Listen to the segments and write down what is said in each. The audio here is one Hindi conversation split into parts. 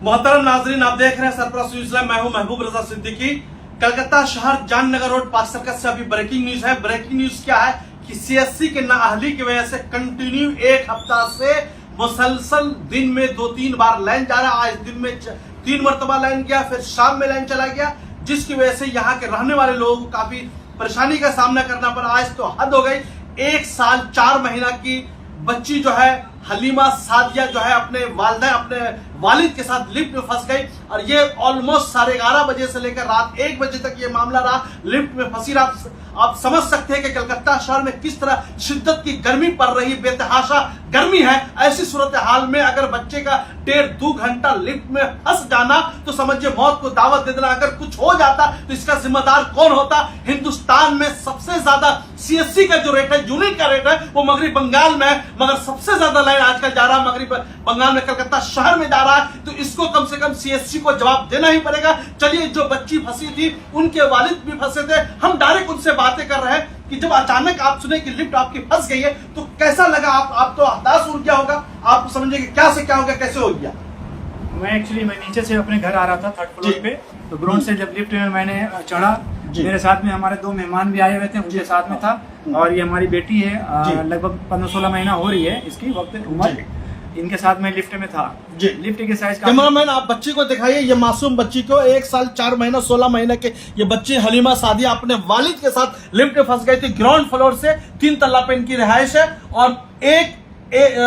मोहतरम नाजरीन, आप देख रहे हैं सरफराज न्यूज़ लाइव। मैं हूं महबूब रजा सिद्दीकी। कलकत्ता शहर जाननगर रोड पाक सर्कस से अभी ब्रेकिंग न्यूज है। ब्रेकिंग न्यूज क्या है कि सीएससी के नाअहली की वजह से कंटिन्यू एक हफ्ता से मुसलसल दिन में 2-3 बार लाइन जा रहा है। आज दिन में 3 मरतबा लाइन गया, फिर शाम में लाइन चला गया, जिसकी वजह से यहाँ के रहने वाले लोगों को काफी परेशानी का सामना करना पड़ा। आज तो हद हो गई। 1 साल 4 महीना की बच्ची जो है हलीमा सादिया जो है अपने वालिद के साथ लिफ्ट में फंस गई और ये ऑलमोस्ट 11:30 बजे से लेकर रात 1 बजे तक ये मामला रहा। लिफ्ट में फंसी रहा। आप समझ सकते हैं कि कलकत्ता शहर में किस तरह शिद्दत की गर्मी पड़ रही, बेतहाशा गर्मी है। ऐसी सूरत हाल में अगर बच्चे का 1.5-2 घंटा लिफ्ट में फंस जाना तो समझिए मौत को दावत दे देना। अगर कुछ हो जाता तो इसका जिम्मेदार कौन होता? हिंदुस्तान में सबसे ज्यादा सीएससी का जो रेट है, यूनिट का रेट है, वो मगरबी बंगाल में है, मगर सबसे ज्यादा लाइन आजकल जा रहा है मगरबी बंगाल में, कलकत्ता शहर में जा रहा है। तो इसको कम से कम सीएससी को जवाब देना ही पड़ेगा। चलिए, जो बच्ची फंसी थी उनके वालिद भी फंसे थे, हम डायरेक्ट उनसे बातें कर रहे हैं कि जब अचानक आप सुने कि लिफ्ट आपकी फंस गई है तो कैसा लगा? आप तो हताश हो गया होगा। आप समझे कि क्या से क्या हो गया, कैसे हो गया? मैं नीचे से अपने घर आ रहा था 3rd फ्लोर पे, तो ग्राउंड से जब लिफ्ट में मैंने चढ़ा, मेरे साथ में हमारे 2 मेहमान भी आए हुए थे, उनके साथ में था और ये हमारी बेटी है, लगभग 15-16 महीना हो रही है इसकी वक्त उम्र। इनके साथ में लिफ्ट में था। लिफ्ट के साइज का कैमरामैन आप बच्ची को दिखाइए। ये मासूम बच्ची को 1 साल 4 महीना 16 महीने के ये बच्ची हलीमा सादिया अपने वालिद के साथ लिफ्ट में फंस गई थी। ग्राउंड फ्लोर से 3 तल्ला पे इनकी रिहाइश है और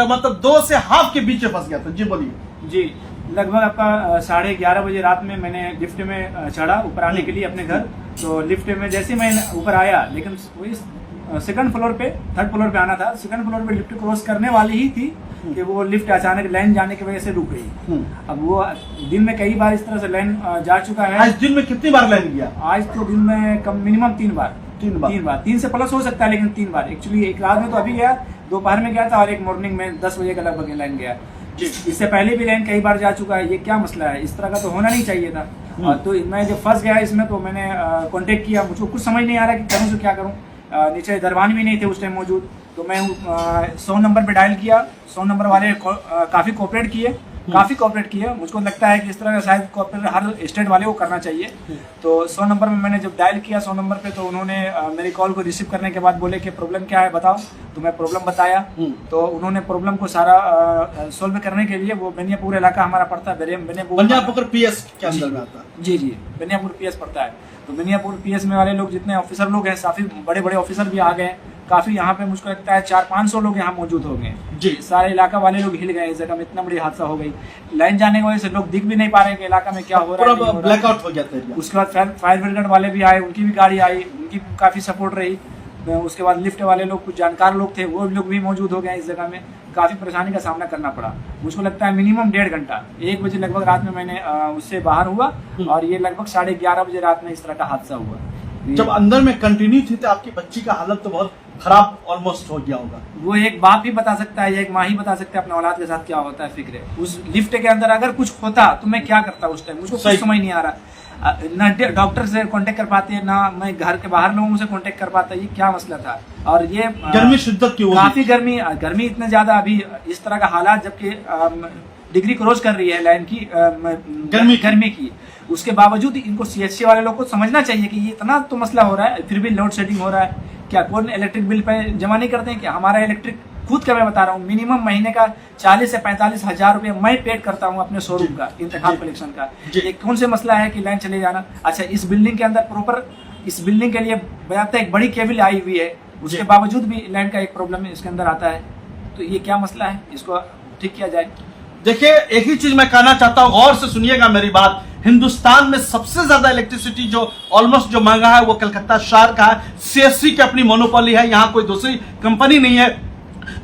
मतलब 2 से हाफ के बीच में फंस गया था। जी बोलिए। जी, लगभग आपका 11:30 बजे रात में मैंने लिफ्ट में चढ़ा ऊपर आने के लिए अपने घर। तो लिफ्ट में जैसे मैं ऊपर आया, लेकिन वही 2nd फ्लोर पे 3rd फ्लोर पे आना था, 2nd फ्लोर पे लिफ्ट क्रॉस करने वाली ही थी कि वो लिफ्ट अचानक लाइन जाने की वजह से रुक गई। अब वो दिन में कई बार इस तरह से लाइन जा चुका है। आज दिन में कितनी बार लाइन गया? आज तो दिन में कम मिनिमम 3 बार 3 से प्लस हो सकता है, लेकिन 3 बार एक्चुअली। एक रात में तो अभी गया, दोपहर में गया था और एक मॉर्निंग में 10 बजे के लगभग लाइन गया। इससे पहले भी लाइन कई बार जा चुका है। ये क्या मसला है? इस तरह का तो होना नहीं चाहिए था। तो मैं जब फंस गया इसमें तो मैंने कांटेक्ट किया। मुझको कुछ समझ नहीं आ रहा कि करूँ तो क्या करूँ। नीचे दरबान भी नहीं थे उस टाइम मौजूद, तो मैं 100 नंबर पे डायल किया। 100 नंबर वाले काफ़ी कोऑपरेट किए। मुझको लगता है कि इस तरह का शायद कोऑपरेट हर स्टेट वाले को करना चाहिए। तो 100 नंबर में मैंने जब डायल किया 100 नंबर पे, तो उन्होंने मेरी कॉल को रिसीव करने के बाद बोले कि प्रॉब्लम क्या है बताओ। तो मैं प्रॉब्लम बताया, तो उन्होंने प्रॉब्लम को सारा सोल्व करने के लिए, वो बेनियापुर इलाका हमारा पड़ता है, बेनियापुर पीएस के अंदर में आता है। जी, बेनियापुर पीएस पड़ता है। तो बेनियापुर पीएस में वाले लोग जितने ऑफिसर लोग हैं, काफी बड़े ऑफिसर भी आ गए। काफी यहाँ पे मुझको लगता है 400-500 लोग यहाँ मौजूद हो गए जी। सारे इलाका वाले लोग हिल गए इस जगह में। इतना बड़ी हादसा हो गई। लाइन जाने की वजह से लोग दिख भी नहीं पा रहे कि इलाका में क्या हो रहा है। ब्लैकआउट हो जाता है। उसके बाद फायर ब्रिगेड वाले भी आए, उनकी भी गाड़ी आई, उनकी काफी सपोर्ट रही। उसके बाद लिफ्ट वाले लोग, कुछ जानकार लोग थे, वो लोग भी मौजूद हो गए इस जगह में। काफी परेशानी का सामना करना पड़ा। मुझको लगता है मिनिमम 1.5 घंटा, 1 बजे लगभग रात में मैंने उससे बाहर हुआ और ये लगभग 11:30 बजे रात में इस तरह का हादसा हुआ। जब अंदर में कंटिन्यू थी तो आपकी बच्ची का हालत तो बहुत खराब ऑलमोस्ट हो गया होगा। वो एक बाप ही बता सकता है या एक माँ ही बता सकता है अपने औलाद के साथ क्या होता है। फिक्र है उस लिफ्ट के अंदर अगर कुछ होता तो मैं क्या करता उस टाइम, मुझको कुछ समझ नहीं आ रहा। ना डॉक्टर से कांटेक्ट कर पाते, ना मैं घर के बाहर लोगों से कांटेक्ट कर पाता। ये क्या मसला था? और ये गर्मी शिद्दत की काफी गर्मी इतने ज्यादा, अभी इस तरह का हालात, जबकि डिग्री क्रॉस कर रही है लाइन की गर्मी की, उसके बावजूद इनको सीएससी वाले लोग को समझना चाहिए कि ये इतना तो मसला हो रहा है, फिर भी लोड शेडिंग हो रहा है। क्या कौन इलेक्ट्रिक बिल पे जमा नहीं करते हैं? कि हमारा इलेक्ट्रिक खुद का मैं बता रहा हूँ मिनिमम महीने का 40 से 45 हजार रुपये मैं पेड करता हूँ अपने शोरूम का, इंतखाब कलेक्शन का। ये कौन से मसला है कि लाइन चले जाना? अच्छा, इस बिल्डिंग के अंदर प्रॉपर इस बिल्डिंग के लिए बजाते एक बड़ी केबल आई हुई है, उसके बावजूद भी लाइन का एक प्रॉब्लम इसके अंदर आता है। तो ये क्या मसला है? इसको ठीक किया जाए। देखिए, एक ही चीज मैं कहना चाहता हूँ, गौर से सुनिएगा मेरी बात। हिंदुस्तान में सबसे ज्यादा इलेक्ट्रिसिटी जो ऑलमोस्ट जो महंगा है वो कलकत्ता शहर का है। सीएससी की अपनी मोनोपोली है, यहाँ कोई दूसरी कंपनी नहीं है।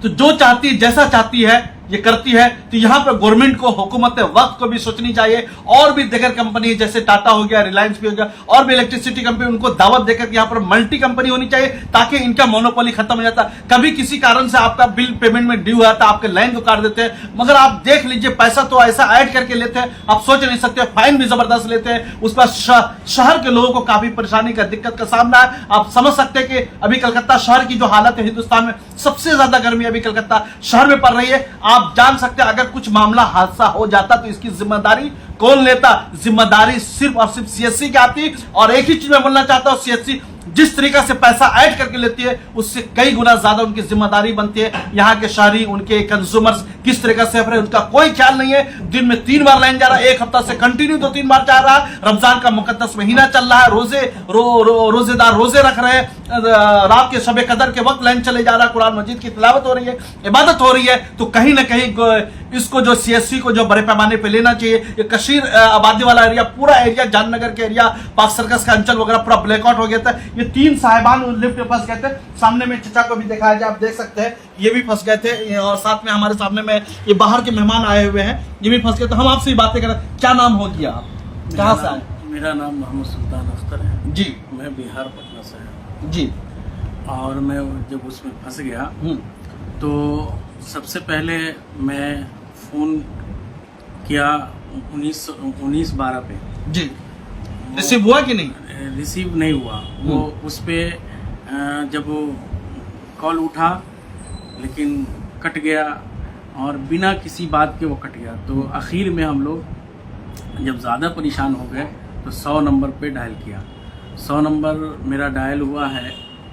तो जो चाहती है, जैसा चाहती है ये करती है। तो यहाँ पे गवर्नमेंट को, हुकूमत वक्त को भी सोचनी चाहिए। और भी दिगर कंपनी जैसे टाटा हो गया, रिलायंस भी हो गया, और भी इलेक्ट्रिसिटी कंपनी, उनको दावत देकर यहाँ पर मल्टी कंपनी होनी चाहिए ताकि इनका मोनोपोली खत्म हो जाता। कभी किसी कारण से आपका बिल पेमेंट में ड्यू है तो आपके लाइन को काट देते हैं, मगर आप देख लीजिए पैसा तो ऐसा ऐड करके लेते हैं, आप सोच नहीं सकते। फाइन भी जबरदस्त लेते हैं। उस पर शहर के लोगों को काफी परेशानी का, दिक्कत का सामना है। आप समझ सकते हैं कि अभी कलकत्ता शहर की जो हालत है, हिंदुस्तान में सबसे ज्यादा गर्मी अभी कलकत्ता शहर में पड़ रही है। आप आप जान सकते हैं अगर कुछ मामला हादसा हो जाता तो इसकी जिम्मेदारी कौन लेता? जिम्मेदारी सिर्फ और सिर्फ सीएससी की आती। और एक ही चीज मैं बोलना चाहता हूं, सीएससी जिस तरीके से पैसा ऐड करके लेती है उससे कई गुना ज्यादा उनकी जिम्मेदारी बनती है। यहाँ के शहरी, उनके कंज्यूमर्स किस तरीके से रहे उनका कोई ख्याल नहीं है। दिन में 3 बार लाइन जा रहा है, एक हफ्ता से कंटिन्यू 2-3 बार जा रहा है। रमजान का मुकद्दस महीना चल रहा है, रोजेदार रोजे रख रहे हैं, रात के शबे कदर के वक्त लाइन चले जा रहा है, कुरान मजीद की तिलावत हो रही है, इबादत हो रही है। तो कहीं ना कहीं इसको जो सीएससी को जो बड़े पैमाने पे लेना चाहिए। ये कशीर आबादी वाला एरिया, पूरा एरिया, जाननगर के एरिया, पाक सर्कस का अंचल वगैरह पूरा ब्लैकआउट हो गया था। ये 3 साहिबान लिफ्ट में फंस गए थे। सामने में चचा को भी दिखाया जाए, आप देख सकते हैं ये भी फंस गए थे। और साथ में हमारे सामने में ये बाहर के मेहमान आए हुए हैं, ये भी फंस गए। तो हम आपसे ही बातें करें, क्या नाम हो गया, आप कहाँ से आए? मेरा नाम मोहम्मद सुल्तान अख्तर है जी। मैं बिहार पटना से हूँ जी। और मैं जब उसमें फंस गया तो सबसे पहले मैं फ़ोन किया 1912 पे। जी। रिसीव हुआ कि नहीं? रिसीव नहीं हुआ। वो उस पर जब वो कॉल उठा लेकिन कट गया और बिना किसी बात के वो कट गया। तो आखिर में हम लोग जब ज़्यादा परेशान हो गए तो 100 नंबर पे डायल किया। 100 नंबर मेरा डायल हुआ है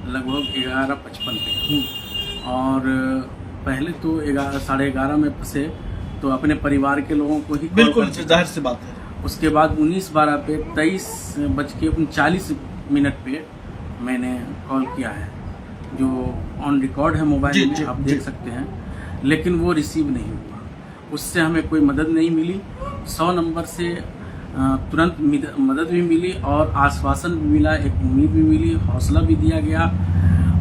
लगभग 11:55 पे। और पहले तो 11:30 में फंसे तो अपने परिवार के लोगों को ही बिल्कुल जाहिर सी बात है। उसके बाद 1912 पे 23:39 पे मैंने कॉल किया है, जो ऑन रिकॉर्ड है मोबाइल में, आप देख सकते हैं। लेकिन वो रिसीव नहीं हुआ, उससे हमें कोई मदद नहीं मिली। 100 नंबर से तुरंत मदद भी मिली और आश्वासन भी मिला, एक उम्मीद भी मिली, हौसला भी दिया गया।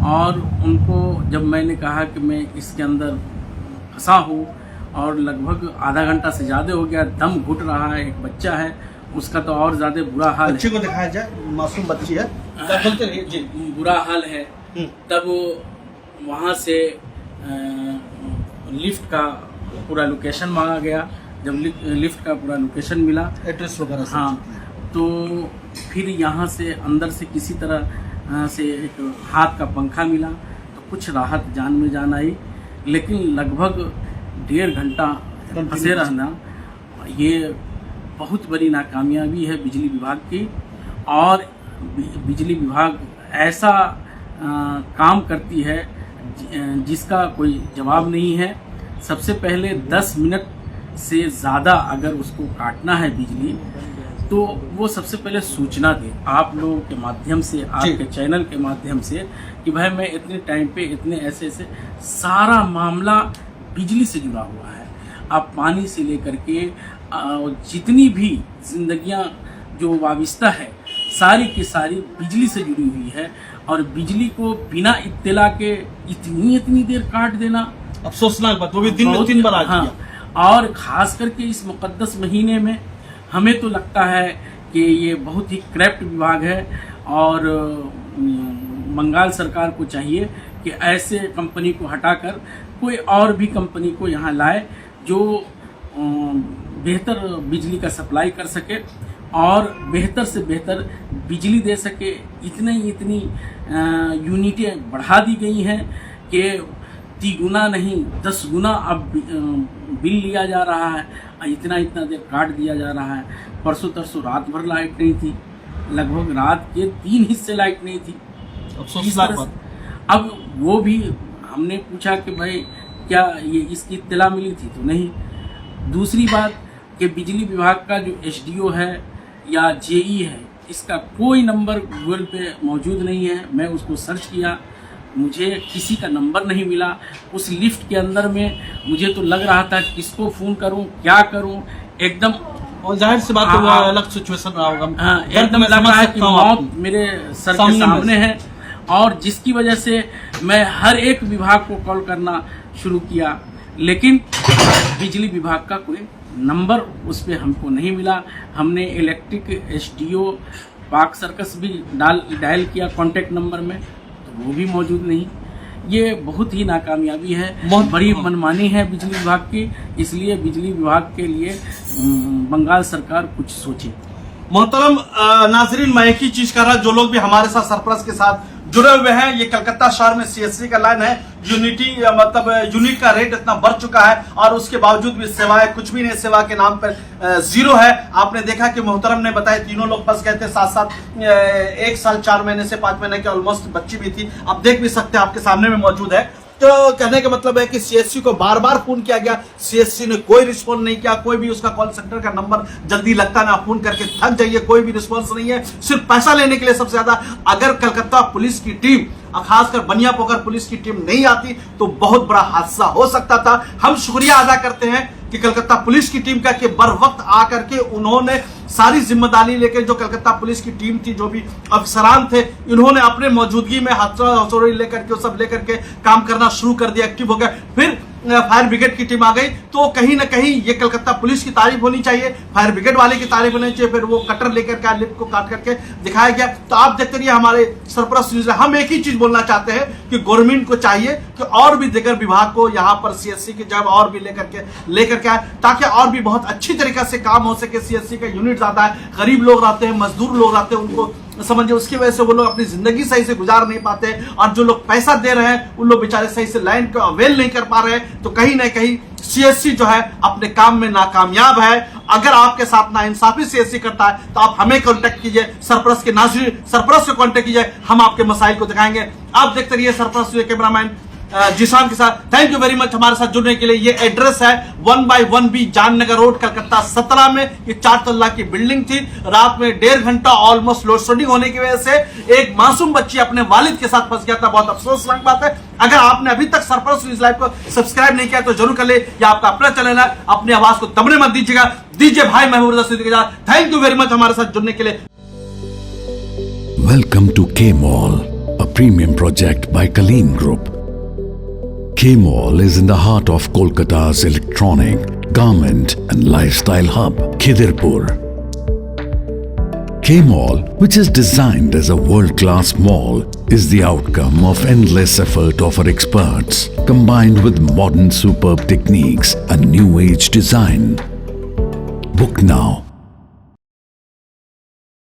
और उनको जब मैंने कहा कि मैं इसके अंदर फंसा हूँ और लगभग आधा घंटा से ज़्यादा हो गया, दम घुट रहा है, एक बच्चा है उसका तो और ज़्यादा बुरा हाल है। बच्चे को दिखाया जाए, मासूम बच्ची है, बोलते रहिए जी। बुरा हाल है। तब वहाँ से लिफ्ट का पूरा लोकेशन मांगा गया। जब लिफ्ट का पूरा लोकेशन मिला, एड्रेस वगैरह, हाँ, तो फिर यहाँ से अंदर से किसी तरह से एक हाथ का पंखा मिला तो कुछ राहत, जान में जान आई। लेकिन लगभग 1.5 घंटा फंसे रहना ये बहुत बड़ी नाकामयाबी है बिजली विभाग की। और बिजली विभाग ऐसा काम करती है जिसका कोई जवाब नहीं है। सबसे पहले 10 मिनट से ज़्यादा अगर उसको काटना है बिजली तो वो सबसे पहले सूचना दे आप लोगों के माध्यम से, आपके चैनल के माध्यम से, कि भाई मैं इतने टाइम पे इतने ऐसे सारा मामला बिजली से जुड़ा हुआ है। आप पानी से लेकर के जितनी भी जिंदगियां जो वाबिस्ता है सारी की सारी बिजली से जुड़ी हुई है। और बिजली को बिना इत्तला के इतनी देर काट देना अफसोसनाक बात, वो भी दिन में 3 बार आ गया। हाँ, और ख़ास करके इस मुक़द्दस महीने में हमें तो लगता है कि ये बहुत ही करप्ट विभाग है। और बंगाल सरकार को चाहिए कि ऐसे कंपनी को हटाकर कोई और भी कंपनी को यहाँ लाए जो बेहतर बिजली का सप्लाई कर सके और बेहतर से बेहतर बिजली दे सके। इतनी यूनिटें बढ़ा दी गई हैं कि 3 गुना नहीं 10 गुना अब बिल लिया जा रहा है। इतना देर काट दिया जा रहा है। परसों तरसों रात भर लाइट नहीं थी, लगभग रात के 3 हिस्से लाइट नहीं थी। अब वो भी हमने पूछा कि भाई क्या ये इसकी इत्तला मिली थी, तो नहीं। दूसरी बात कि बिजली विभाग का जो एसडीओ है या जेई है, इसका कोई नंबर गूगल पे मौजूद नहीं है। मैं उसको सर्च किया, मुझे किसी का नंबर नहीं मिला। उस लिफ्ट के अंदर में मुझे तो लग रहा था किसको फ़ोन करूं, क्या करूं, एकदम। और जाहिर सी बात है वो अलग सिचुएशन रहा होगा। हाँ, एकदम लग रहा है कि मौत मेरे सर के सामने है। और जिसकी वजह से मैं हर एक विभाग को कॉल करना शुरू किया, लेकिन बिजली विभाग का कोई नंबर उस पर हमको नहीं मिला। हमने इलेक्ट्रिक एसडीओ पाक सर्कस भी डायल किया कॉन्टैक्ट नंबर में, तो वो भी मौजूद नहीं। ये बहुत ही नाकामयाबी है, बहुत बड़ी मनमानी है बिजली विभाग की। इसलिए बिजली विभाग के लिए बंगाल सरकार कुछ सोचे। मोहतरम नाजरीन, मैं एक ही चीज कर रहा, जो लोग भी हमारे साथ सरप्राइज के साथ जुड़े हुए हैं, ये कलकत्ता शहर में सीएससी का लाइन है। यूनिटी मतलब यूनिट का रेट इतना बढ़ चुका है और उसके बावजूद भी सेवाएं कुछ भी नहीं, सेवा के नाम पर जीरो है। आपने देखा कि मोहतरम ने बताया तीनों लोग फंस गए थे, साथ साथ 1 साल 4 महीने से 5 महीने की ऑलमोस्ट बच्ची भी थी। आप देख भी सकते हैं, आपके सामने में मौजूद है। तो कहने का मतलब है कि सीएससी को बार बार फोन किया गया, सीएससी ने कोई रिस्पॉन्स नहीं किया। कोई भी उसका कॉल सेंटर का नंबर जल्दी लगता ना, फोन करके थक जाइए, कोई भी रिस्पॉन्स नहीं है, सिर्फ पैसा लेने के लिए सबसे ज्यादा। अगर कलकत्ता पुलिस की टीम, खासकर बनिया पोखर पुलिस की टीम नहीं आती तो बहुत बड़ा हादसा हो सकता था। हम शुक्रिया अदा करते हैं कि कलकत्ता पुलिस की टीम का कि बर वक्त आकर के उन्होंने सारी जिम्मेदारी लेकर, जो कलकत्ता पुलिस की टीम थी, जो भी अफसरान थे, इन्होंने अपने मौजूदगी में हथौड़ी लेकर के सब लेकर के काम करना शुरू कर दिया, एक्टिव हो गया। फिर फायर ब्रिगेड की टीम आ गई, तो कहीं ना कहीं ये कलकत्ता पुलिस की तारीफ होनी चाहिए, फायर ब्रिगेड वाले की तारीफ होनी चाहिए। फिर वो कटर लेकर के लिप को काट करके दिखाया गया। तो आप देखते रहिए हमारे सरप्राइज न्यूज़। हम एक ही चीज बोलना चाहते हैं कि गवर्नमेंट को चाहिए कि और भी दिगर विभाग को यहाँ पर सीएससी की जगह और भी लेकर के आए, ताकि और भी बहुत अच्छी तरीके से काम हो सके। सीएससी का यूनिट ज्यादा है, गरीब लोग रहते हैं, मजदूर लोग रहते हैं, उनको समझिए उसकी वजह से वो लोग अपनी जिंदगी सही से गुजार नहीं पाते, और जो लोग पैसा दे रहे हैं उन लोग बेचारे सही से लाइन को अवेल नहीं कर पा रहे हैं। तो कहीं ना कहीं सीएससी जो है अपने काम में नाकामयाब है। अगर आपके साथ ना इंसाफी सीएससी करता है तो आप हमें कांटेक्ट कीजिए, सरप्राइज के नाज़रीन सरप्राइज को कांटेक्ट कीजिए, हम आपके मसाइल को दिखाएंगे। आप देखते रहिए सरप्राइज कैमरामैन जिशान के साथ। थैंक यू वेरी मच हमारे साथ जुड़ने के लिए। ये एड्रेस है 1/1B जाननगर रोड, कलकत्ता 17 में। ये 4 तल्ला की बिल्डिंग थी। रात में 1.5 घंटा ऑलमोस्ट लोड शेडिंग होने की वजह से एक मासूम बच्ची अपने वालिद के साथ फंस गया था। बहुत अफसोसनाक बात है। अगर आपने अभी तक सरप्राइज न्यूज़ लाइव को सब्सक्राइब नहीं किया तो जरूर कर ले, या आपका अपना चैनल है, अपनी आवाज को दबने मत दीजिएगा। दीजिए भाई महबूब रजा सिद्दीकी के साथ। थैंक यू वेरी मच हमारे साथ जुड़ने के लिए। Welcome to K-Mall, a premium project by Kaleen Group. K-Mall is in the heart of Kolkata's electronic, garment and lifestyle hub, Khidirpur. K-Mall, which is designed as a world-class mall, is the outcome of endless effort of our experts, combined with modern superb techniques and new age design. Book now